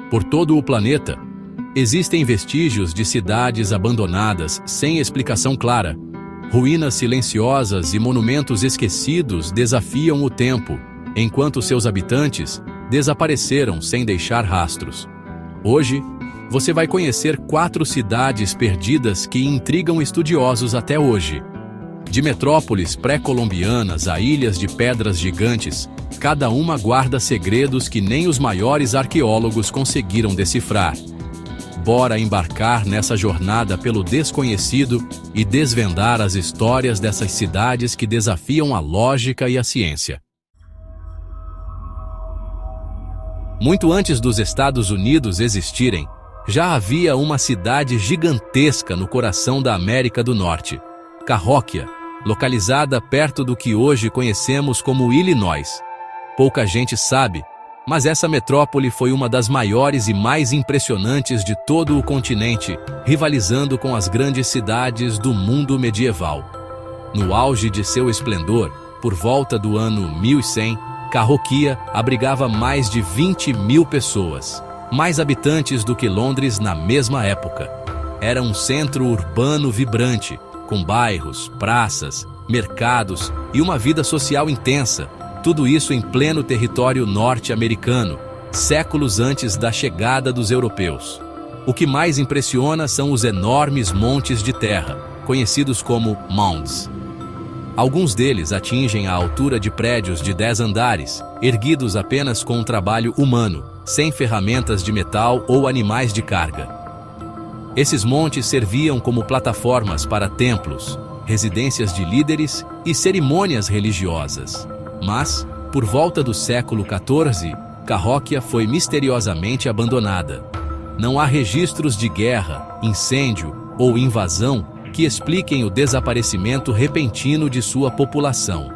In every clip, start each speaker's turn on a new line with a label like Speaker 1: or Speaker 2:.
Speaker 1: Por todo o planeta, existem vestígios de cidades abandonadas sem explicação clara. Ruínas silenciosas e monumentos esquecidos desafiam o tempo, enquanto seus habitantes desapareceram sem deixar rastros. Hoje, você vai conhecer 4 cidades perdidas que intrigam estudiosos até hoje. De metrópoles pré-colombianas a ilhas de pedras gigantes, cada uma guarda segredos que nem os maiores arqueólogos conseguiram decifrar. Bora embarcar nessa jornada pelo desconhecido e desvendar as histórias dessas cidades que desafiam a lógica e a ciência. Muito antes dos Estados Unidos existirem, já havia uma cidade gigantesca no coração da América do Norte, Cahokia, localizada perto do que hoje conhecemos como Illinois. Pouca gente sabe, mas essa metrópole foi uma das maiores e mais impressionantes de todo o continente, rivalizando com as grandes cidades do mundo medieval. No auge de seu esplendor, por volta do ano 1100, Cahokia abrigava mais de 20.000 pessoas, mais habitantes do que Londres na mesma época. Era um centro urbano vibrante, com bairros, praças, mercados e uma vida social intensa, tudo isso em pleno território norte-americano, séculos antes da chegada dos europeus. O que mais impressiona são os enormes montes de terra, conhecidos como mounds. Alguns deles atingem a altura de prédios de 10 andares, erguidos apenas com um trabalho humano, sem ferramentas de metal ou animais de carga. Esses montes serviam como plataformas para templos, residências de líderes e cerimônias religiosas. Mas, por volta do século XIV, Cahokia foi misteriosamente abandonada. Não há registros de guerra, incêndio ou invasão que expliquem o desaparecimento repentino de sua população.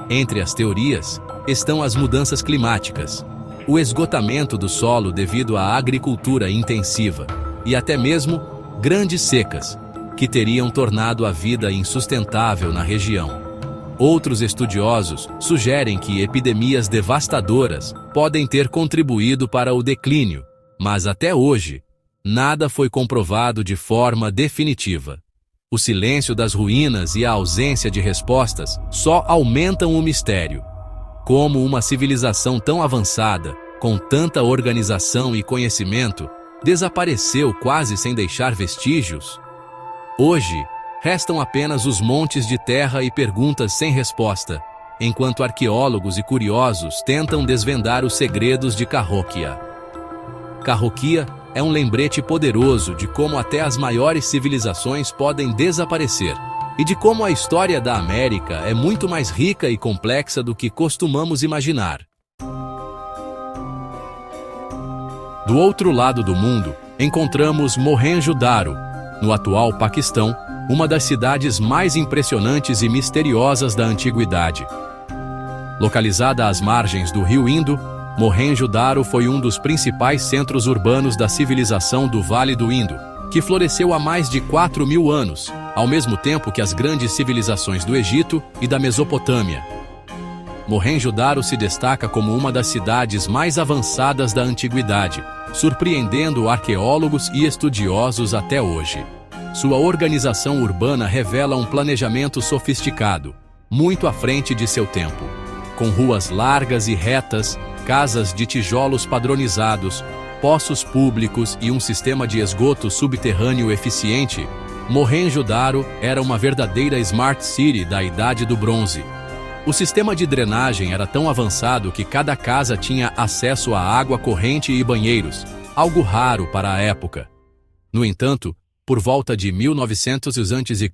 Speaker 1: Entre as teorias estão as mudanças climáticas, o esgotamento do solo devido à agricultura intensiva e até mesmo grandes secas, que teriam tornado a vida insustentável na região. Outros estudiosos sugerem que epidemias devastadoras podem ter contribuído para o declínio, mas até hoje, nada foi comprovado de forma definitiva. O silêncio das ruínas e a ausência de respostas só aumentam o mistério. Como uma civilização tão avançada, com tanta organização e conhecimento, desapareceu quase sem deixar vestígios? Hoje, restam apenas os montes de terra e perguntas sem resposta, enquanto arqueólogos e curiosos tentam desvendar os segredos de Cahokia. Cahokia é um lembrete poderoso de como até as maiores civilizações podem desaparecer, e de como a história da América é muito mais rica e complexa do que costumamos imaginar. Do outro lado do mundo, encontramos Mohenjo-Daro, no atual Paquistão, uma das cidades mais impressionantes e misteriosas da antiguidade. Localizada às margens do rio Indo, Mohenjo-Daro foi um dos principais centros urbanos da civilização do Vale do Indo, que floresceu há mais de 4.000 anos, ao mesmo tempo que as grandes civilizações do Egito e da Mesopotâmia. Mohenjo-Daro se destaca como uma das cidades mais avançadas da antiguidade, surpreendendo arqueólogos e estudiosos até hoje. Sua organização urbana revela um planejamento sofisticado, muito à frente de seu tempo. Com ruas largas e retas, casas de tijolos padronizados, poços públicos e um sistema de esgoto subterrâneo eficiente, Mohenjo-Daro era uma verdadeira Smart City da Idade do Bronze. O sistema de drenagem era tão avançado que cada casa tinha acesso a água corrente e banheiros, algo raro para a época. No entanto, por volta de 1900 a.C.,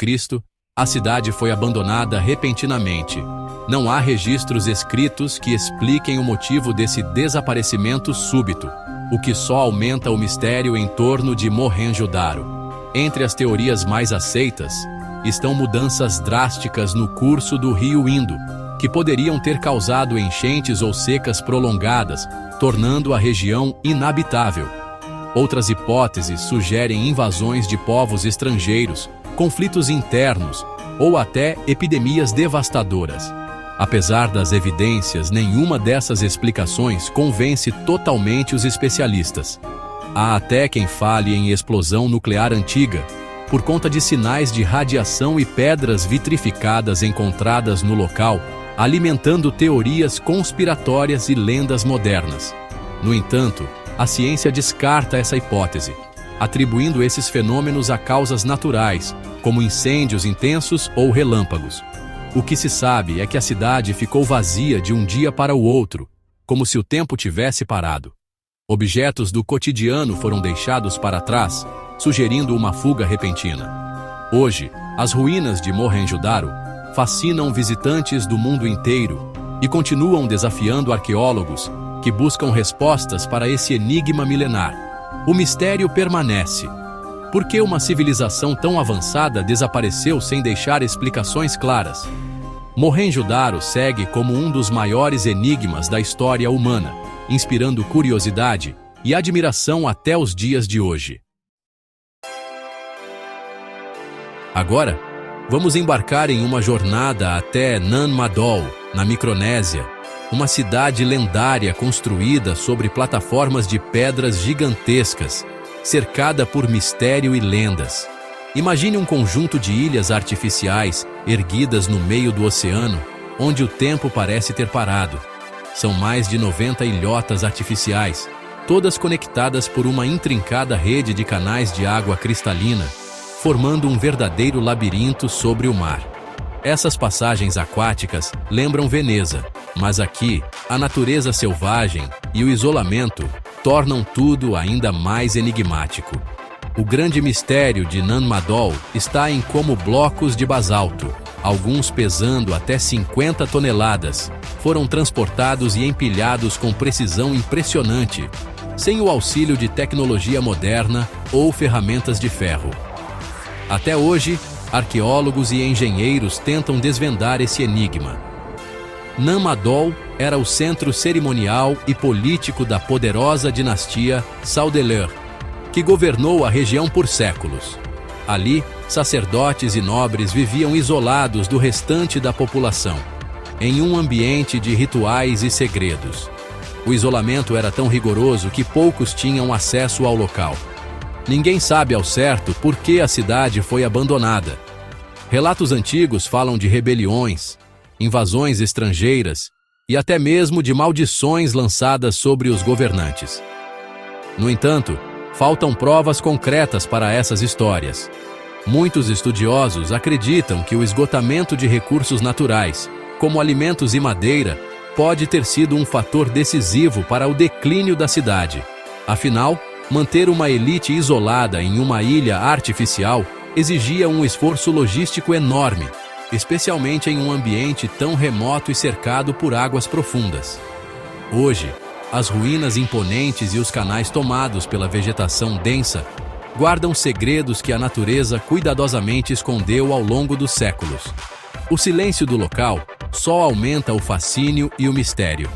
Speaker 1: a cidade foi abandonada repentinamente. Não há registros escritos que expliquem o motivo desse desaparecimento súbito, o que só aumenta o mistério em torno de Mohenjo-Daro. Entre as teorias mais aceitas, estão mudanças drásticas no curso do rio Indo, que poderiam ter causado enchentes ou secas prolongadas, tornando a região inabitável. Outras hipóteses sugerem invasões de povos estrangeiros, conflitos internos ou até epidemias devastadoras. Apesar das evidências, nenhuma dessas explicações convence totalmente os especialistas. Há até quem fale em explosão nuclear antiga, por conta de sinais de radiação e pedras vitrificadas encontradas no local, alimentando teorias conspiratórias e lendas modernas. No entanto, a ciência descarta essa hipótese, atribuindo esses fenômenos a causas naturais, como incêndios intensos ou relâmpagos. O que se sabe é que a cidade ficou vazia de um dia para o outro, como se o tempo tivesse parado. Objetos do cotidiano foram deixados para trás, sugerindo uma fuga repentina. Hoje, as ruínas de Mohenjo-Daro fascinam visitantes do mundo inteiro e continuam desafiando arqueólogos que buscam respostas para esse enigma milenar. O mistério permanece. Por que uma civilização tão avançada desapareceu sem deixar explicações claras? Mohenjo-Daro segue como um dos maiores enigmas da história humana, inspirando curiosidade e admiração até os dias de hoje. Agora, vamos embarcar em uma jornada até Nan Madol, na Micronésia, uma cidade lendária construída sobre plataformas de pedras gigantescas, cercada por mistério e lendas. Imagine um conjunto de ilhas artificiais erguidas no meio do oceano, onde o tempo parece ter parado. São mais de 90 ilhotas artificiais, todas conectadas por uma intrincada rede de canais de água cristalina, formando um verdadeiro labirinto sobre o mar. Essas passagens aquáticas lembram Veneza, mas aqui, a natureza selvagem e o isolamento tornam tudo ainda mais enigmático. O grande mistério de Nan Madol está em como blocos de basalto, alguns pesando até 50 toneladas, foram transportados e empilhados com precisão impressionante, sem o auxílio de tecnologia moderna ou ferramentas de ferro. Até hoje, arqueólogos e engenheiros tentam desvendar esse enigma. Nan Madol era o centro cerimonial e político da poderosa dinastia Saudeleur, que governou a região por séculos. Ali, sacerdotes e nobres viviam isolados do restante da população, em um ambiente de rituais e segredos. O isolamento era tão rigoroso que poucos tinham acesso ao local. Ninguém sabe ao certo por que a cidade foi abandonada. Relatos antigos falam de rebeliões, invasões estrangeiras e até mesmo de maldições lançadas sobre os governantes. No entanto, faltam provas concretas para essas histórias. Muitos estudiosos acreditam que o esgotamento de recursos naturais, como alimentos e madeira, pode ter sido um fator decisivo para o declínio da cidade. Afinal, manter uma elite isolada em uma ilha artificial exigia um esforço logístico enorme, especialmente em um ambiente tão remoto e cercado por águas profundas. Hoje, as ruínas imponentes e os canais tomados pela vegetação densa guardam segredos que a natureza cuidadosamente escondeu ao longo dos séculos. O silêncio do local só aumenta o fascínio e o mistério.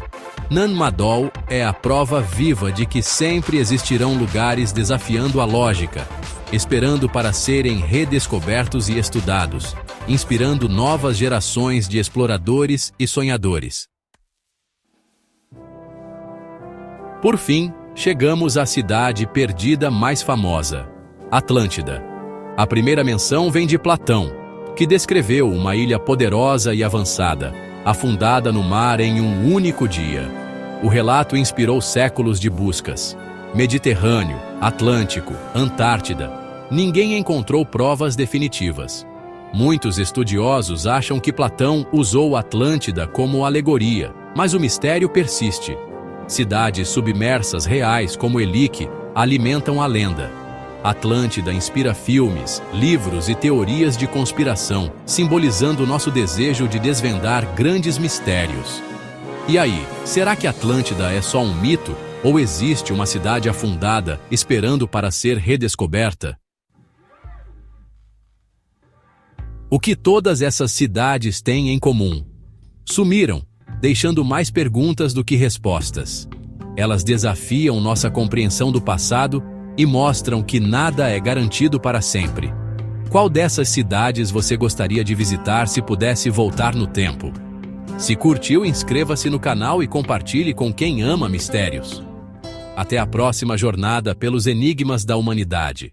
Speaker 1: Nan Madol é a prova viva de que sempre existirão lugares desafiando a lógica, esperando para serem redescobertos e estudados, inspirando novas gerações de exploradores e sonhadores. Por fim, chegamos à cidade perdida mais famosa, Atlântida. A primeira menção vem de Platão, que descreveu uma ilha poderosa e avançada, afundada no mar em um único dia. O relato inspirou séculos de buscas. Mediterrâneo, Atlântico, Antártida. Ninguém encontrou provas definitivas. Muitos estudiosos acham que Platão usou Atlântida como alegoria, mas o mistério persiste. Cidades submersas reais como Elique alimentam a lenda. Atlântida inspira filmes, livros e teorias de conspiração, simbolizando nosso desejo de desvendar grandes mistérios. E aí, será que Atlântida é só um mito ou existe uma cidade afundada esperando para ser redescoberta? O que todas essas cidades têm em comum? Sumiram, deixando mais perguntas do que respostas. Elas desafiam nossa compreensão do passado e mostram que nada é garantido para sempre. Qual dessas cidades você gostaria de visitar se pudesse voltar no tempo? Se curtiu, inscreva-se no canal e compartilhe com quem ama mistérios. Até a próxima jornada pelos enigmas da humanidade.